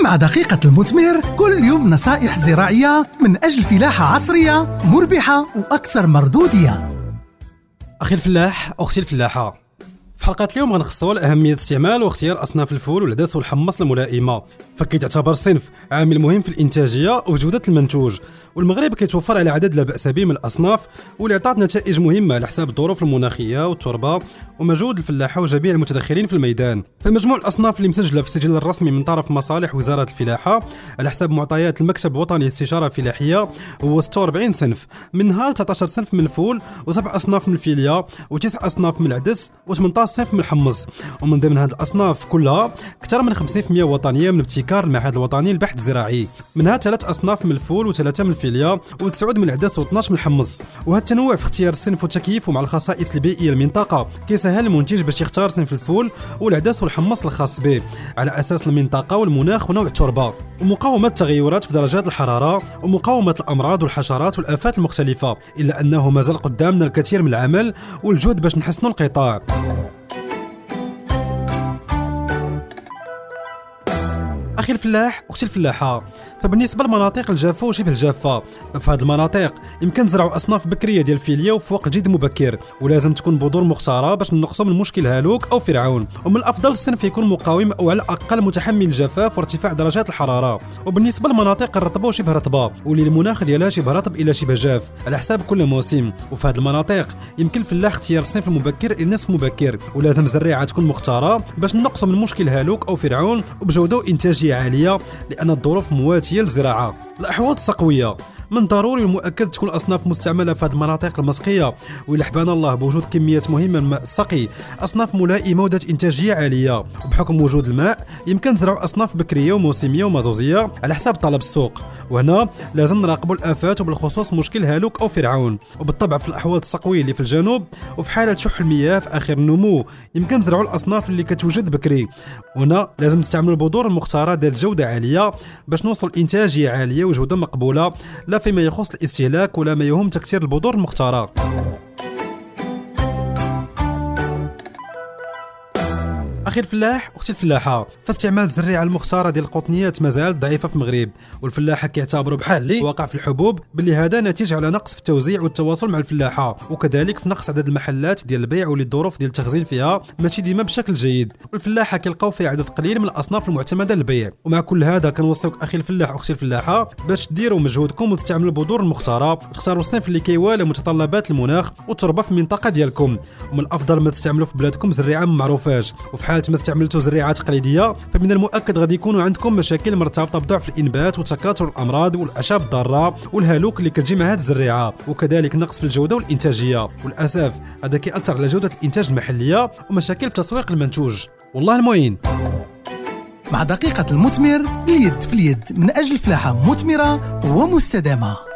مع دقيقة المثمر كل يوم نصائح زراعية من أجل فلاحة عصرية مربحة وأكثر مردودية. أخي الفلاح، أختي الفلاحة، في حلقة اليوم غنخصصوا لأهمية استعمال واختيار أصناف الفول والعدس والحمص الملائمة، فكيتعتبر صنف عامل مهم في الإنتاجية وجودة المنتوج، والمغرب كيتوفر على عدد لا بأس به من الأصناف واللي عطات نتائج مهمة على حساب الظروف المناخية والتربة ومجهود الفلاحة وجميع المتدخلين في الميدان. فمجموع الأصناف اللي مسجلة في السجل الرسمي من طرف مصالح وزارة الفلاحة على حساب معطيات المكتب الوطني للاستشارة الفلاحية هو 46 صنف، منها 19 صنف من الفول و7 أصناف من الفيليا و9 أصناف من العدس و18 صنف من الحمص. ومن ضمن هذه الأصناف كلها أكثر من 50% وطنية من ابتكار المعهد الوطني للبحث الزراعي، منها 3 أصناف من الفول و3 من الفيليا و9 من العدس و12 من الحمص. وهذا التنوع في اختيار الصنف وتكييفه مع الخصائص البيئية للمنطقة كيسهل المنتج باش يختار صنف الفول والعدس والحمص الخاص به على أساس المنطقة والمناخ ونوع التربة ومقاومة التغيرات في درجات الحرارة ومقاومة الأمراض والحشرات والآفات المختلفة، إلا أنه مازال قدامنا الكثير من العمل والجهد باش نحسنوا القطاع. أخي الفلاح، أختي الفلاحة، فبالنسبة للمناطق الجافة وشبه الجافة، في هذه المناطق يمكن نزرعوا أصناف بكرية ديال الفيليا وفي وقت جد مبكر، ولازم تكون بذور مختارة باش نقصوا من مشكل هالوك أو فرعون. ومن الأفضل الصنف يكون مقاوم أو على الأقل متحمل الجفاف وارتفاع درجات الحرارة. وبالنسبة للمناطق الرطبة وشبه رطبة واللي المناخ ديالها شبه رطب إلى شبه جاف على حساب كل موسم، وفي هذه المناطق يمكن الفلاح اختيار الصنف المبكر إلى النصف مبكر، ولازم زريعة تكون مختارة باش نقصوا من مشكل هالوك أو فرعون وبجودة وإنتاجية عالية، لأن الظروف مواتية للزراعة. الأحواض السقوية من ضروري المؤكد تكون أصناف مستعملة في هذه المناطق المسقية، وإلا حبانا الله بوجود كميات مهمة من الماء السقي أصناف ملائمة وذات إنتاجية عالية. وبحكم وجود الماء يمكن نزرعوا أصناف بكرية وموسمية ومازوزية على حساب طلب السوق، وهنا لازم نراقبوا الآفات وبالخصوص مشكل هالوك أو فرعون. وبالطبع في الأحواض السقوية اللي في الجنوب وفي حالة شح المياه في آخر النمو يمكن نزرعوا الأصناف اللي كتوجد بكري، وهنا لازم نستعملوا البذور المختارة ذات جودة عالية باش نوصل إنتاجية عالية وجودة مقبولة، لا فيما يخص الاستهلاك ولا ما يهم تكثير البذور المختارة. أخي الفلاح، أختي الفلاحة، فاستعمال الزريعة المختارة ديال القطنيات مازال ضعيفة في المغرب، والفلاحة كيعتبروا بحال اللي واقع في الحبوب باللي هذا ناتج على نقص في التوزيع والتواصل مع الفلاحة، وكذلك في نقص عدد المحلات ديال البيع واللي الظروف ديال التخزين فيها ماشي ديما بشكل جيد، والفلاحة كيلقاو فيها عدد قليل من الأصناف المعتمدة للبيع. ومع كل هذا كنوصيوك أخي الفلاح أختي الفلاحة باش ديروا مجهودكم وتستعملوا البذور المختارة وتختاروا الصنف اللي كيوالي متطلبات المناخ والتربة في المنطقة ديالكم. ومن الأفضل ما تستعملوا في بلادكم زريعة ما معروفاش، وفي حالة ما استعملتوا زريعة تقليدية فمن المؤكد غادي يكونوا عندكم مشاكل مرتبطة بضعف الإنبات وتكاثر الأمراض والأعشاب الضارة والهالوك اللي كتجي مع هذه الزريعة، وكذلك نقص في الجودة والإنتاجية، والأسف هذا كيأثر على جودة الإنتاج المحلية ومشاكل في تسويق المنتوج. والله المعين. مع دقيقة المثمر اليد في اليد من أجل فلاحة مثمرة ومستدامة.